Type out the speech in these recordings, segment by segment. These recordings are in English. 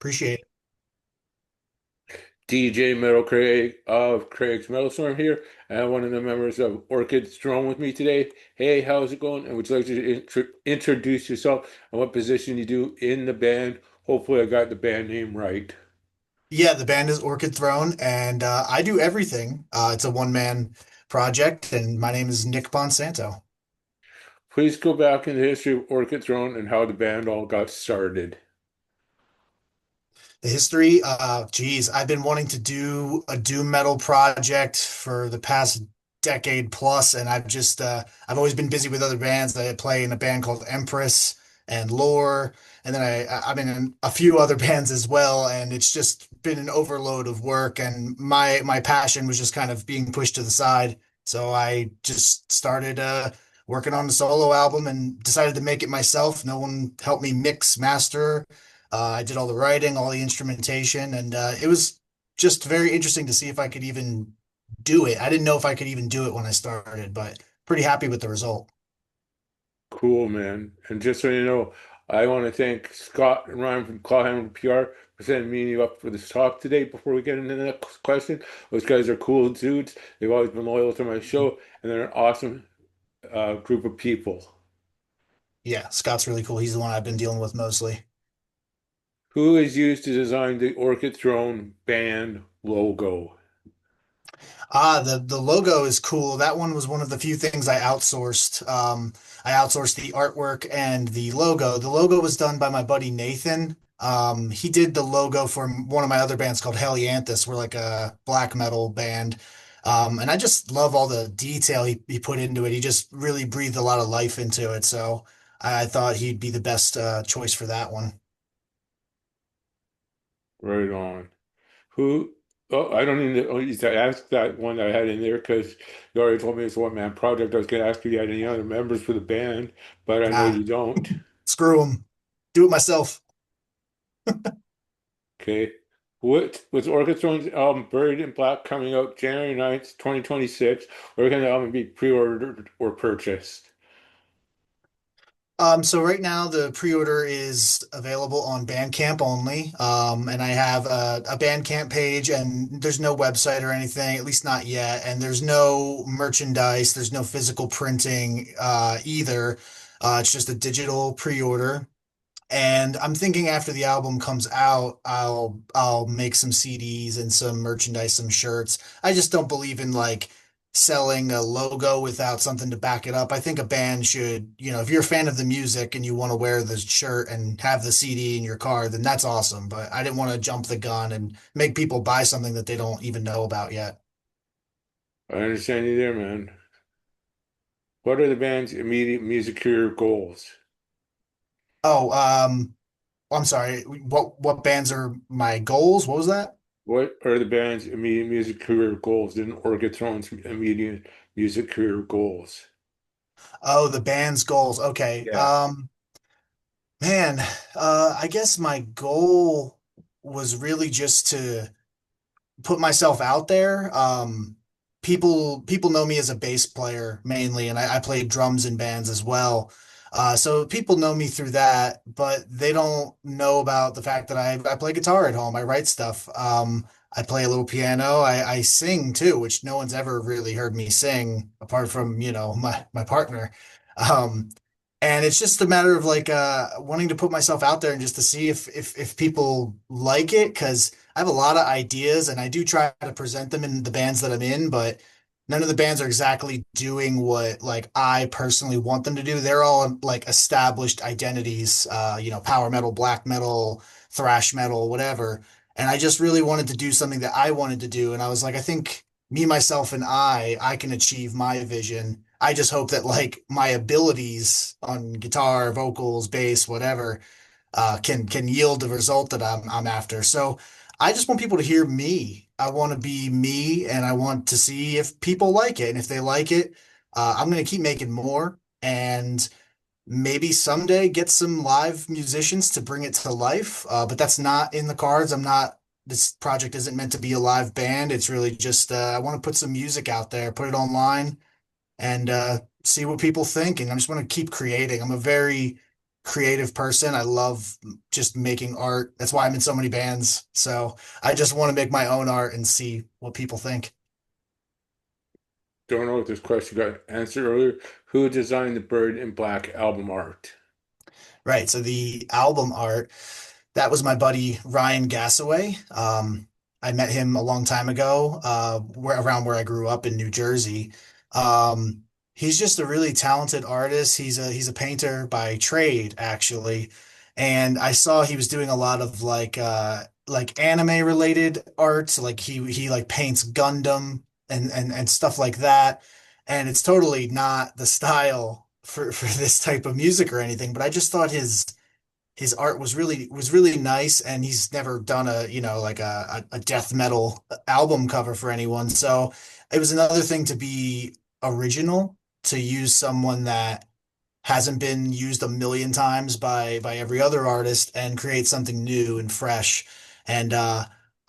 Appreciate it. DJ Metal Craig of Craig's Metal Storm here, and one of the members of Orchid's drone with me today. Hey, how's it going? And would you like to introduce yourself and what position you do in the band? Hopefully, I got the band name right. Yeah, the band is Orchid Throne, and I do everything. It's a one-man project, and my name is Nick Bonsanto. Please go back in the history of Orchid's drone and how the band all got started. The history, geez, I've been wanting to do a doom metal project for the past decade plus, and I've always been busy with other bands. I play in a band called Empress and Lore, and then I've been in a few other bands as well, and it's just been an overload of work, and my passion was just kind of being pushed to the side. So I just started working on the solo album and decided to make it myself. No one helped me mix, master. I did all the writing, all the instrumentation, and it was just very interesting to see if I could even do it. I didn't know if I could even do it when I started, but pretty happy with the result. Cool, man. And just so you know, I want to thank Scott and Ryan from Clawhammer PR for sending me and you up for this talk today. Before we get into the next question, those guys are cool dudes. They've always been loyal to my show, and they're an awesome group of people. Yeah, Scott's really cool. He's the one I've been dealing with mostly. Who is used to design the Orchid Throne band logo? The logo is cool. That one was one of the few things I outsourced. I outsourced the artwork and the logo. The logo was done by my buddy Nathan. He did the logo for one of my other bands called Helianthus. We're like a black metal band. And I just love all the detail he put into it. He just really breathed a lot of life into it. So I thought he'd be the best choice for that one. Right on. Who? Oh, I don't even need to ask that one I had in there because you already told me it's a one-man project. I was going to ask if you had any other members for the band, but I know Nah, you don't. screw him. Do it myself. Okay. What was Orchestra's album Buried in Black coming out January 9th, 2026? Where can the album be pre-ordered or purchased? So right now the pre-order is available on Bandcamp only. And I have a Bandcamp page and there's no website or anything, at least not yet. And there's no merchandise, there's no physical printing either. It's just a digital pre-order. And I'm thinking after the album comes out, I'll make some CDs and some merchandise, some shirts. I just don't believe in like selling a logo without something to back it up. I think a band should, if you're a fan of the music and you want to wear the shirt and have the CD in your car, then that's awesome. But I didn't want to jump the gun and make people buy something that they don't even know about yet. I understand you there, man. What are the band's immediate music career goals? Oh, I'm sorry. What bands are my goals? What was that? What are the band's immediate music career goals and Orchestra's immediate music career goals? Oh, the band's goals. Okay. Yeah. Man, I guess my goal was really just to put myself out there. People know me as a bass player mainly, and I played drums in bands as well. So people know me through that, but they don't know about the fact that I play guitar at home. I write stuff. I play a little piano. I sing too, which no one's ever really heard me sing apart from, my partner. Um, and it's just a matter of like wanting to put myself out there and just to see if people like it, because I have a lot of ideas and I do try to present them in the bands that I'm in, but none of the bands are exactly doing what like I personally want them to do. They're all like established identities, power metal, black metal, thrash metal, whatever. And I just really wanted to do something that I wanted to do. And I was like, I think me, myself, and I can achieve my vision. I just hope that like my abilities on guitar, vocals, bass, whatever, can yield the result that I'm after. So I just want people to hear me. I want to be me, and I want to see if people like it. And if they like it, I'm going to keep making more, and maybe someday get some live musicians to bring it to life. But that's not in the cards. I'm not. This project isn't meant to be a live band. It's really just I want to put some music out there, put it online, and see what people think. And I just want to keep creating. I'm a very creative person. I love just making art. That's why I'm in so many bands. So I just want to make my own art and see what people think. Don't know if this question got answered earlier. Who designed the Bird in Black album art? Right. So the album art, that was my buddy Ryan Gassaway. I met him a long time ago, around where I grew up in New Jersey. Um, he's just a really talented artist. He's a painter by trade, actually. And I saw he was doing a lot of like anime related art. Like he like paints Gundam and stuff like that. And it's totally not the style for this type of music or anything, but I just thought his art was really nice, and he's never done a like a death metal album cover for anyone. So it was another thing to be original, to use someone that hasn't been used a million times by every other artist and create something new and fresh. And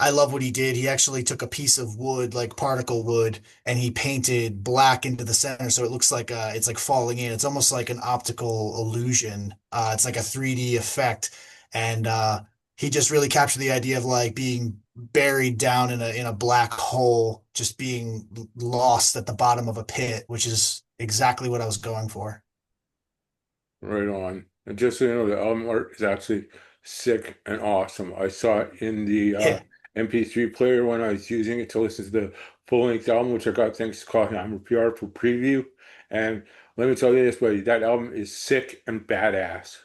I love what he did. He actually took a piece of wood, like particle wood, and he painted black into the center, so it looks like it's like falling in. It's almost like an optical illusion. It's like a 3D effect, and he just really captured the idea of like being buried down in a black hole, just being lost at the bottom of a pit, which is exactly what I was going for. Right on. And just so you know, the album art is actually sick and awesome. I saw it in the Yeah. MP3 player when I was using it to listen to the full-length album, which I got thanks to Call PR for preview. And let me tell you this, buddy, that album is sick and badass.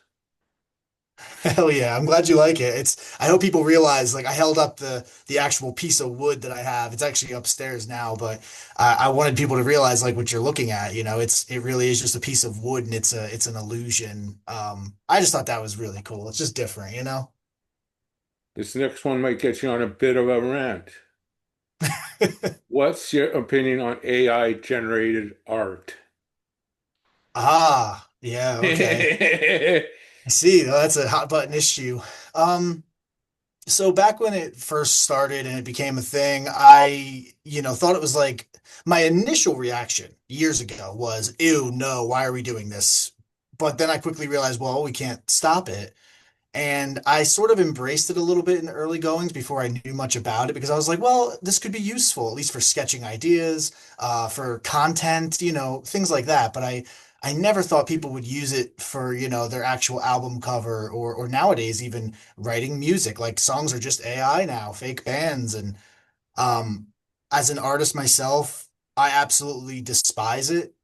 Hell yeah. I'm glad you like it. I hope people realize, like, I held up the actual piece of wood that I have. It's actually upstairs now, but I wanted people to realize like what you're looking at. It really is just a piece of wood, and it's an illusion. I just thought that was really cool. It's just different. This next one might get you on a bit of a rant. What's your opinion on AI generated art? Ah, yeah, okay. I see. Well, that's a hot button issue. Um, So back when it first started and it became a thing, I thought it was like my initial reaction years ago was, ew, no, why are we doing this? But then I quickly realized, well, we can't stop it. And I sort of embraced it a little bit in the early goings before I knew much about it, because I was like, well, this could be useful, at least for sketching ideas, for content, things like that. But I never thought people would use it for, their actual album cover, or nowadays even writing music. Like songs are just AI now, fake bands. And um, as an artist myself, I absolutely despise it.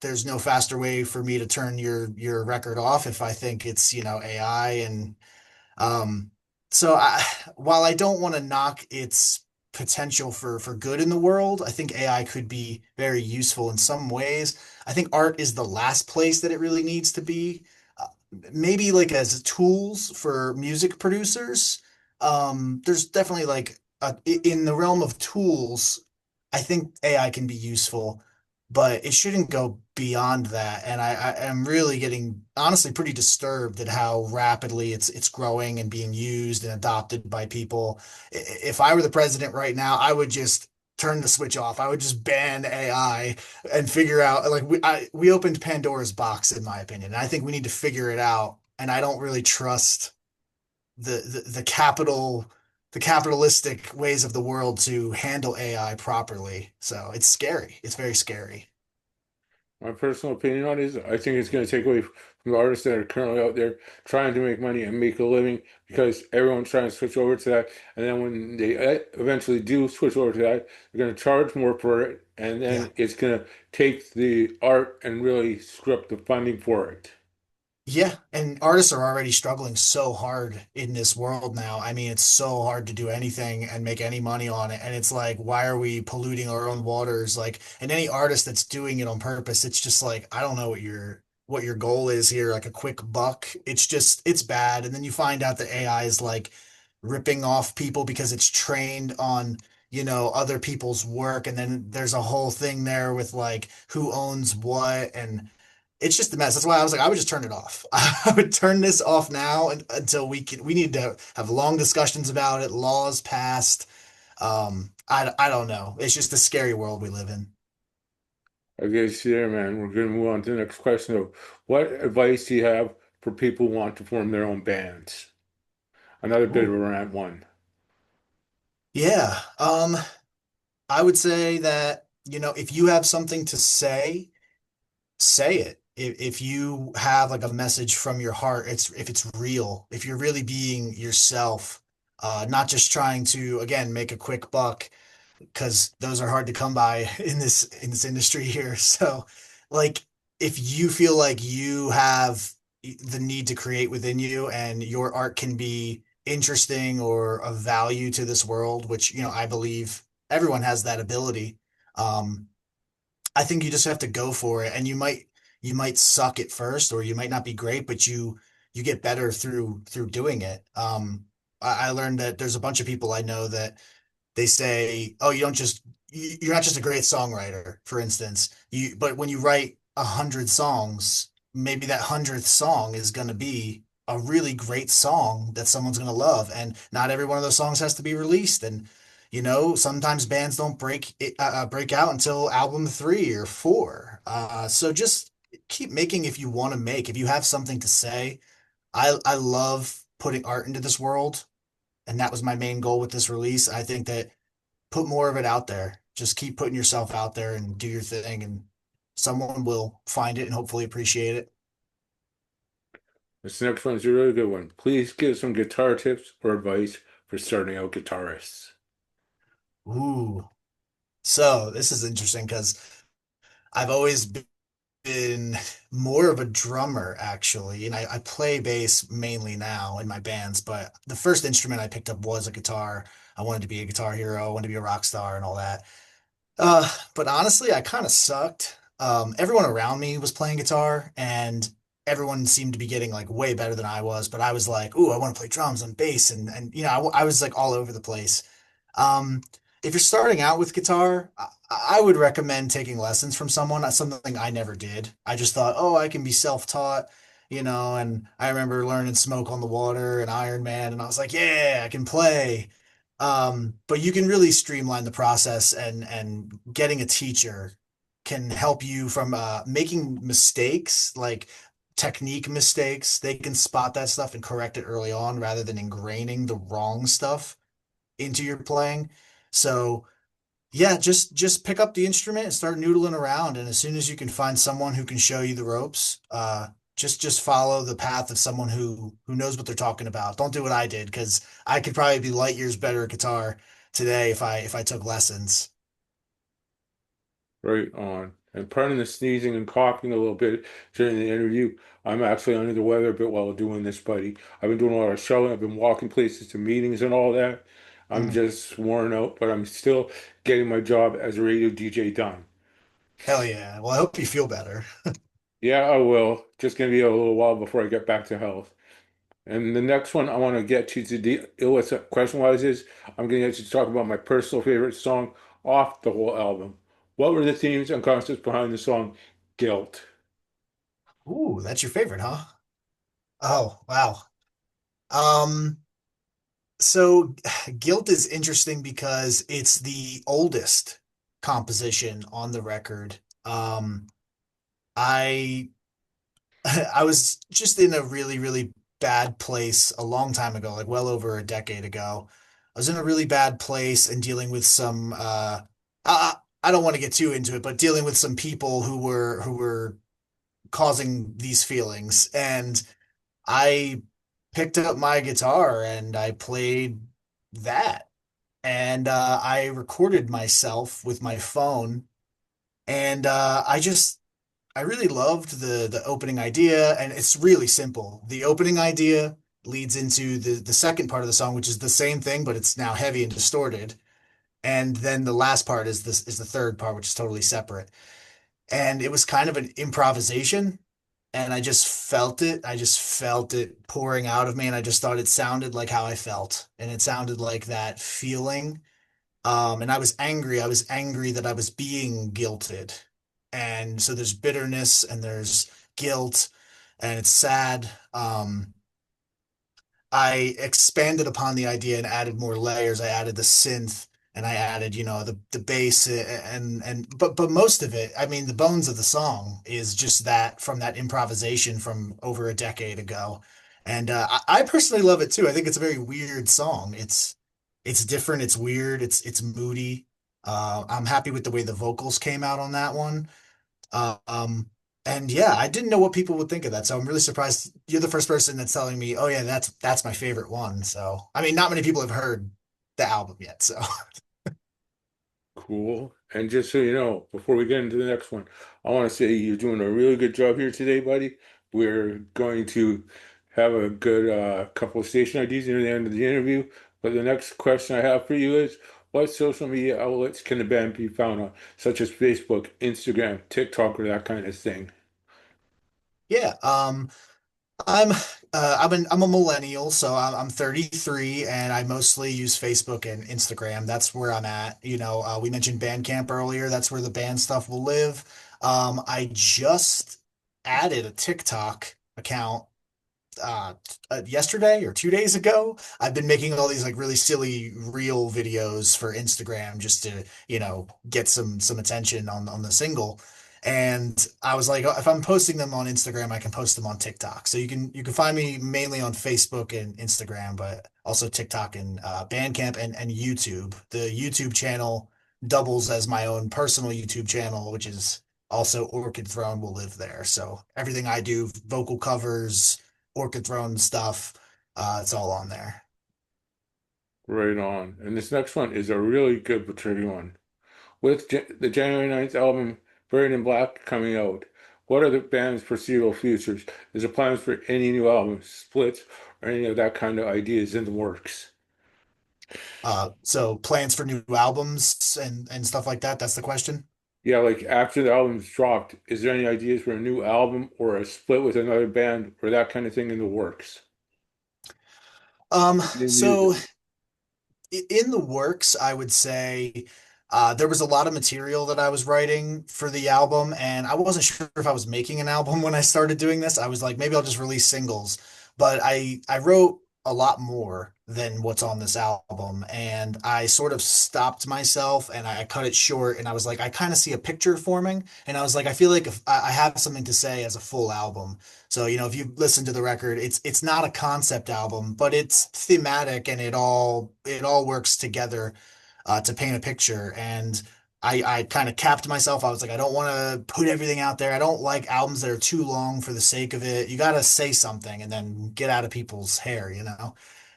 There's no faster way for me to turn your record off if I think it's, AI. And um, so while I don't want to knock its potential for good in the world, I think AI could be very useful in some ways. I think art is the last place that it really needs to be. Uh, Maybe like as tools for music producers. There's definitely like in the realm of tools, I think AI can be useful, but it shouldn't go beyond that. And I am really getting honestly pretty disturbed at how rapidly it's growing and being used and adopted by people. If I were the president right now, I would just turn the switch off. I would just ban AI and figure out, like, we opened Pandora's box, in my opinion. And I think we need to figure it out. And I don't really trust the capitalistic ways of the world to handle AI properly. So it's scary. It's very scary. My personal opinion on it is I think it's going to take away from the artists that are currently out there trying to make money and make a living because everyone's trying to switch over to that. And then when they eventually do switch over to that, they're going to charge more for it. And Yeah. then it's going to take the art and really screw up the funding for it. Yeah, and artists are already struggling so hard in this world now. I mean, it's so hard to do anything and make any money on it. And it's like, why are we polluting our own waters? Like, and any artist that's doing it on purpose, it's just like, I don't know what your goal is here, like a quick buck. It's bad. And then you find out that AI is like ripping off people because it's trained on, other people's work. And then there's a whole thing there with like who owns what, and it's just a mess. That's why I was like, I would just turn it off. I would turn this off now until we need to have long discussions about it, laws passed. I don't know. It's just a scary world we live in. I guess there, man. We're going to move on to the next question. Of what advice do you have for people who want to form their own bands? Another bit of a Ooh. rant one. Yeah. I would say that, if you have something to say it. If you have like a message from your heart, if it's real, if you're really being yourself, not just trying to, again, make a quick buck, because those are hard to come by in this industry here. So, like, if you feel like you have the need to create within you and your art can be interesting or of value to this world, which, I believe everyone has that ability. Um, I think you just have to go for it, and you might suck at first, or you might not be great, but you get better through doing it. I learned that there's a bunch of people I know that they say, "Oh, you're not just a great songwriter," for instance. But when you write 100 songs, maybe that 100th song is going to be a really great song that someone's going to love, and not every one of those songs has to be released. And sometimes bands don't break out until album 3 or 4. So just keep making if you want to make. If you have something to say, I love putting art into this world, and that was my main goal with this release. I think that put more of it out there. Just keep putting yourself out there and do your thing, and someone will find it and hopefully appreciate it. This next one's a really good one. Please give some guitar tips or advice for starting out guitarists. Ooh. So this is interesting because I've always been more of a drummer, actually, and I play bass mainly now in my bands, but the first instrument I picked up was a guitar. I wanted to be a guitar hero, I wanted to be a rock star and all that. But honestly, I kind of sucked. Everyone around me was playing guitar, and everyone seemed to be getting like way better than I was. But I was like, "Ooh, I want to play drums and bass," and I was like all over the place. Um, if you're starting out with guitar, I would recommend taking lessons from someone. That's something I never did. I just thought, "Oh, I can be self-taught," And I remember learning "Smoke on the Water" and Iron Man, and I was like, "Yeah, I can play." But you can really streamline the process, and getting a teacher can help you from making mistakes, like technique mistakes. They can spot that stuff and correct it early on rather than ingraining the wrong stuff into your playing. So yeah, just pick up the instrument and start noodling around. And as soon as you can find someone who can show you the ropes, just follow the path of someone who knows what they're talking about. Don't do what I did, because I could probably be light years better at guitar today if I took lessons. Right on. And pardon the sneezing and coughing a little bit during the interview. I'm actually under the weather a bit while doing this, buddy. I've been doing a lot of showing. I've been walking places to meetings and all that. I'm Mm, just worn out, but I'm still getting my job as a radio DJ done. hell yeah. Well, I hope you feel better. Yeah, I will. Just gonna be a little while before I get back to health. And the next one I want to get to deal with question-wise is I'm going to get you to talk about my personal favorite song off the whole album. What were the themes and concepts behind the song Guilt? Ooh, that's your favorite, huh? Oh, wow. Um, so Guilt is interesting because it's the oldest composition on the record. I I was just in a really, really bad place a long time ago, like well over a decade ago. I was in a really bad place and dealing with some I don't want to get too into it, but dealing with some people who were causing these feelings. And I picked up my guitar and I played that. And I recorded myself with my phone. And I really loved the opening idea, and it's really simple. The opening idea leads into the second part of the song, which is the same thing, but it's now heavy and distorted. And then the last part is the third part, which is totally separate. And it was kind of an improvisation, and I just felt it. I just felt it pouring out of me, and I just thought it sounded like how I felt, and it sounded like that feeling. And I was angry. I was angry that I was being guilted. And so there's bitterness and there's guilt, and it's sad. I expanded upon the idea and added more layers. I added the synth. and I added, the bass and but most of it, I mean, the bones of the song is just that from that improvisation from over a decade ago. And I personally love it too. I think it's a very weird song. It's different, it's weird, it's moody. I'm happy with the way the vocals came out on that one. Um, and yeah, I didn't know what people would think of that, so I'm really surprised you're the first person that's telling me, "Oh yeah, that's my favorite one." So, I mean, not many people have heard the album yet, so. Cool. And just so you know, before we get into the next one, I want to say you're doing a really good job here today, buddy. We're going to have a good couple of station IDs near the end of the interview. But the next question I have for you is, what social media outlets can the band be found on, such as Facebook, Instagram, TikTok, or that kind of thing? Yeah, I'm I'm a millennial, so I'm 33 and I mostly use Facebook and Instagram. That's where I'm at. We mentioned Bandcamp earlier. That's where the band stuff will live. I just added a TikTok account yesterday or 2 days ago. I've been making all these like really silly reel videos for Instagram just to, get some attention on the single. And I was like, if I'm posting them on Instagram, I can post them on TikTok. So you can find me mainly on Facebook and Instagram, but also TikTok and Bandcamp and YouTube. The YouTube channel doubles as my own personal YouTube channel, which is also Orchid Throne will live there. So everything I do, vocal covers, Orchid Throne stuff. It's all on there. Right on. And this next one is a really good but tricky one. With the January 9th album, Buried in Black, coming out, what are the band's foreseeable futures? Is there plans for any new albums, splits, or any of that kind of ideas in the works? So plans for new albums and stuff like that. That's the question. Yeah, like after the album's dropped, is there any ideas for a new album or a split with another band or that kind of thing in the works? Um, New so music. in the works, I would say there was a lot of material that I was writing for the album, and I wasn't sure if I was making an album when I started doing this. I was like, maybe I'll just release singles, but I wrote a lot more than what's on this album, and I sort of stopped myself and I cut it short, and I was like, I kind of see a picture forming, and I was like, I feel like if I have something to say as a full album. So, if you listen to the record, it's not a concept album, but it's thematic and it all works together to paint a picture. And I kind of capped myself. I was like, I don't want to put everything out there. I don't like albums that are too long for the sake of it. You got to say something and then get out of people's hair.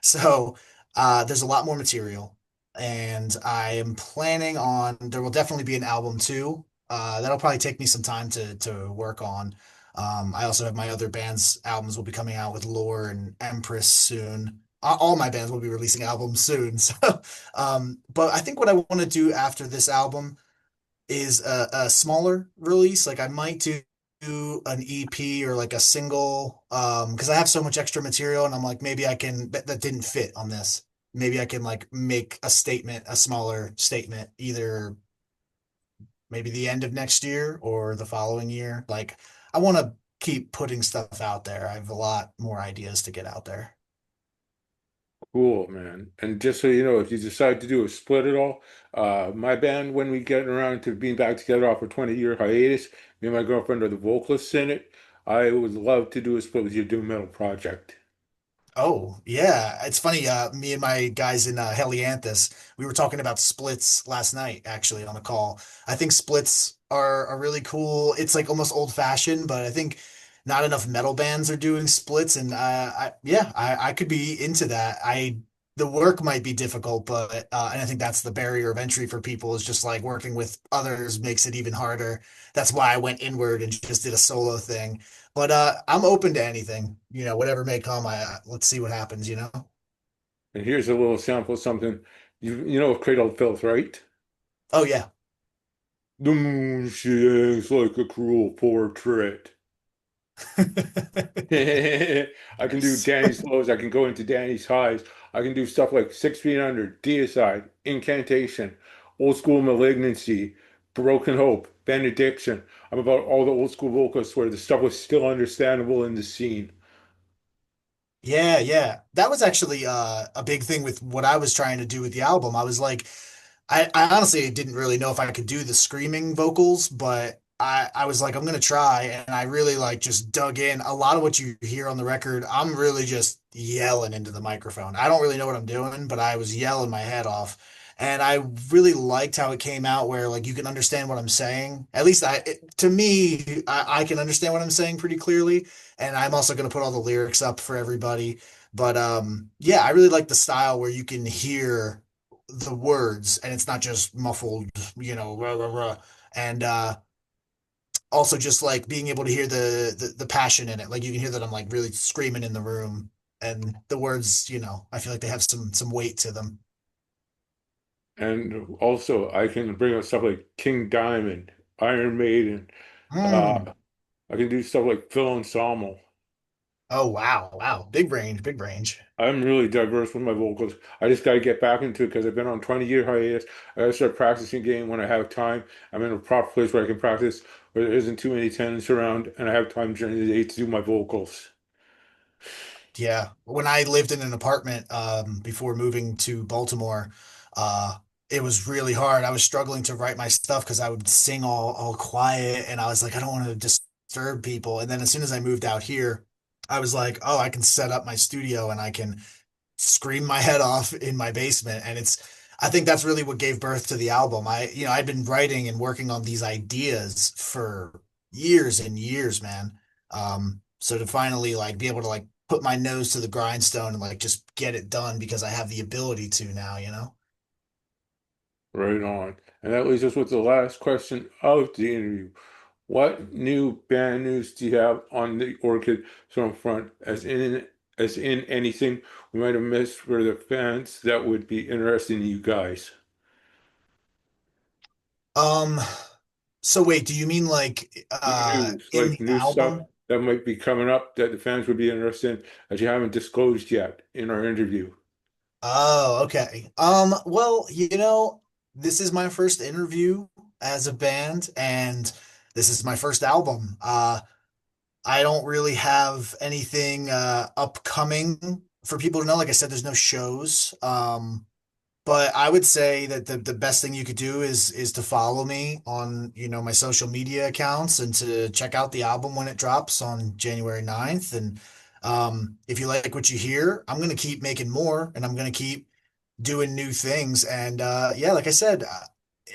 So there's a lot more material. And I am planning on, there will definitely be an album too. That'll probably take me some time to work on. I also have my other band's albums will be coming out with Lore and Empress soon. All my bands will be releasing albums soon. But I think what I want to do after this album is a smaller release. Like I might do an EP or like a single, because I have so much extra material, and I'm like, maybe I can that didn't fit on this. Maybe I can like make a statement, a smaller statement, either maybe the end of next year or the following year. Like I want to keep putting stuff out there. I have a lot more ideas to get out there. Cool, man. And just so you know, if you decide to do a split at all, my band, when we get around to being back together off a 20-year hiatus, me and my girlfriend are the vocalists in it. I would love to do a split with your doom metal project. Oh, yeah. It's funny. Me and my guys in Helianthus, we were talking about splits last night, actually, on a call. I think splits are really cool. It's like almost old fashioned, but I think not enough metal bands are doing splits. And yeah, I could be into that. The work might be difficult, but and I think that's the barrier of entry for people is just like working with others makes it even harder. That's why I went inward and just did a solo thing. But I'm open to anything, whatever may come. Let's see what happens. And here's a little sample of something. You know of Cradle of Filth, right? Oh yeah. The moon she hangs like a cruel portrait. I can do Danny's lows. I can go into Danny's highs. I can do stuff like 6 feet under, deicide, incantation, old school malignancy, broken hope, benediction. I'm about all the old school vocals where the stuff was still understandable in the scene. Yeah, yeah. That was actually a big thing with what I was trying to do with the album. I was like, I honestly didn't really know if I could do the screaming vocals, but I was like, I'm gonna try, and I really like just dug in. A lot of what you hear on the record, I'm really just yelling into the microphone. I don't really know what I'm doing, but I was yelling my head off. And I really liked how it came out where like you can understand what I'm saying. At least to me, I can understand what I'm saying pretty clearly. And I'm also going to put all the lyrics up for everybody. But yeah, I really like the style where you can hear the words and it's not just muffled, rah, rah, rah. And also just like being able to hear the passion in it. Like you can hear that I'm like really screaming in the room and the words, I feel like they have some weight to them. And also, I can bring up stuff like King Diamond, Iron Maiden. Mm. Uh, I can do stuff like Phil Anselmo. Oh wow, wow. Big range, big range. I'm really diverse with my vocals. I just got to get back into it because I've been on 20-year hiatus. I got to start practicing game when I have time. I'm in a proper place where I can practice, where there isn't too many tenants around, and I have time during the day to do my vocals. Yeah. When I lived in an apartment before moving to Baltimore, uh it was really hard. I was struggling to write my stuff because I would sing all quiet and I was like, I don't want to disturb people. And then as soon as I moved out here, I was like, oh, I can set up my studio and I can scream my head off in my basement. And I think that's really what gave birth to the album. I'd been writing and working on these ideas for years and years, man. So to finally like be able to like put my nose to the grindstone and like just get it done because I have the ability to now. Right on. And that leaves us with the last question of the interview. What new band news do you have on the Orchid front, as in anything we might have missed for the fans that would be interested in you guys? Um, so wait, do you mean like News, in like the new stuff album? that might be coming up that the fans would be interested in that you haven't disclosed yet in our interview. Oh, okay. Well, this is my first interview as a band, and this is my first album. I don't really have anything upcoming for people to know. Like I said, there's no shows. But I would say that the best thing you could do is to follow me on, my social media accounts and to check out the album when it drops on January 9th. And if you like what you hear, I'm gonna keep making more and I'm gonna keep doing new things. And yeah, like I said,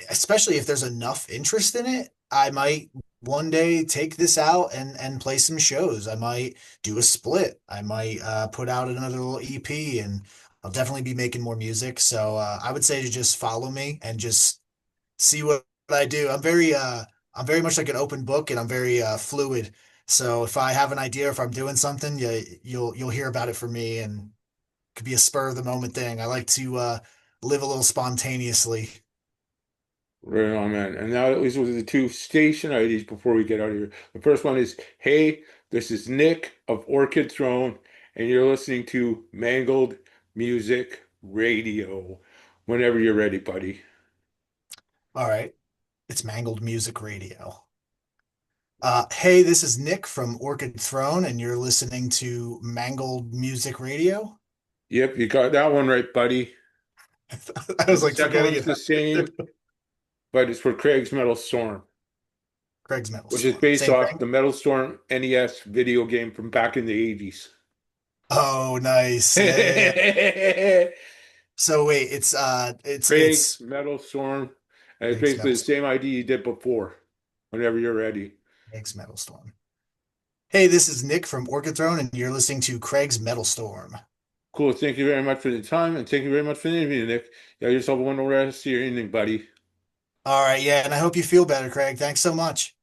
especially if there's enough interest in it, I might one day take this out and play some shows. I might do a split. I might put out another little EP, and I'll definitely be making more music. So I would say to just follow me and just see what I do. I'm very much like an open book, and I'm very fluid. So if I have an idea, if I'm doing something, you'll hear about it from me, and it could be a spur of the moment thing. I like to live a little spontaneously. Right on, man. And now at least with the two station IDs before we get out of here. The first one is, hey, this is Nick of Orchid Throne, and you're listening to Mangled Music Radio. Whenever you're ready, buddy. All right. It's Mangled Music Radio. Hey, this is Nick from Orchid Throne, and you're listening to Mangled Music Radio. Yep, you got that one right, buddy. I And was the like second forgetting one's it. the same, but it's for Craig's Metal Storm, Craig's Metal which is Storm. based Same off thing. the Metal Storm NES video game from back in the 80s. Oh, nice. Yeah, yeah, yeah. So wait, it's Craig's Metal Storm, and it's Craig's basically Metal the Storm. same ID you did before. Whenever you're ready. Craig's Metal Storm. Hey, this is Nick from Orchid Throne, and you're listening to Craig's Metal Storm. Cool. Thank you very much for the time, and thank you very much for the interview, Nick. You have yourself a wonderful rest of your evening, buddy. All right, yeah, and I hope you feel better, Craig. Thanks so much.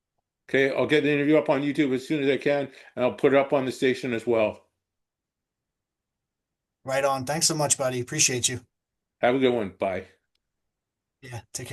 Okay, I'll get the interview up on YouTube as soon as I can, and I'll put it up on the station as well. Right on. Thanks so much, buddy. Appreciate you. Have a good one. Bye. Yeah, take care.